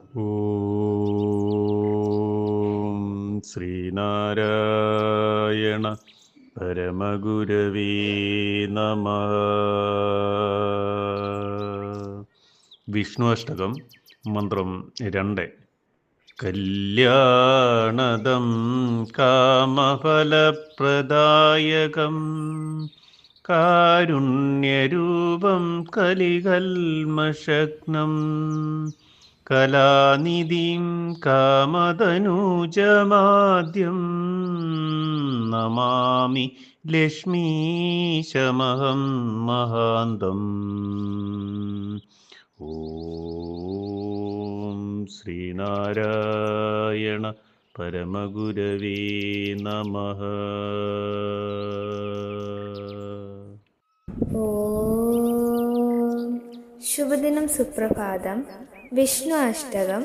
ഓം ശ്രീനാരായണ പരമഗുരവേ നമഃ. വിഷ്ണു അഷ്ടകം മന്ത്രം 2. കല്യാണദം കാമഫലപ്രദായകം കാരുണ്യരൂപം കലികൽമഷഗ്നം കലാനിധിം കാമധനുജമാദ്യം നമാമി ലക്ഷ്മീശമഹം മഹാന്തം. ഓം ശ്രീനാരായണ പരമഗുരവേ നമഃ. ശുഭദിനം, സുപ്രഭാതം. വിഷ്ണു അഷ്ടകം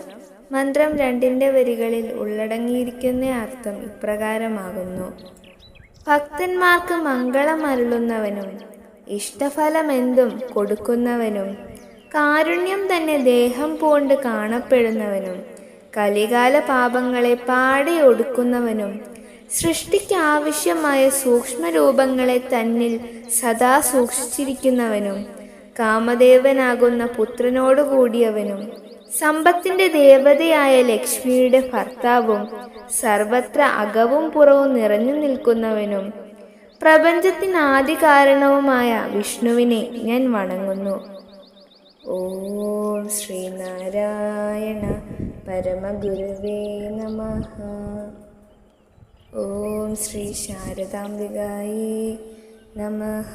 മന്ത്രം 2 വരികളിൽ ഉള്ളടങ്ങിയിരിക്കുന്ന അർത്ഥം ഇപ്രകാരമാകുന്നു: ഭക്തന്മാർക്ക് മംഗളമരുളുന്നവനും ഇഷ്ടഫലമെന്തും കൊടുക്കുന്നവനും കാരുണ്യം തന്നെ ദേഹം പൂണ്ട് കാണപ്പെടുന്നവനും കലികാല പാപങ്ങളെ പാടെ ഒടുക്കുന്നവനും സൃഷ്ടിക്കാവശ്യമായ സൂക്ഷ്മരൂപങ്ങളെ തന്നിൽ സദാ സൂക്ഷിച്ചിരിക്കുന്നവനും കാമദേവനാകുന്ന പുത്രനോടുകൂടിയവനും സമ്പത്തിന്റെ ദേവതയായ ലക്ഷ്മിയുടെ ഭർത്താവും സർവത്ര അകവും പുറവും നിറഞ്ഞു നിൽക്കുന്നവനും പ്രപഞ്ചത്തിന് ആദികാരണവുമായ വിഷ്ണുവിനെ ഞാൻ വണങ്ങുന്നു. ഓം ശ്രീനാരായണ പരമഗുരവേ നമഃ. ഓം ശ്രീ ശാരദാംബികായേ നമഃ.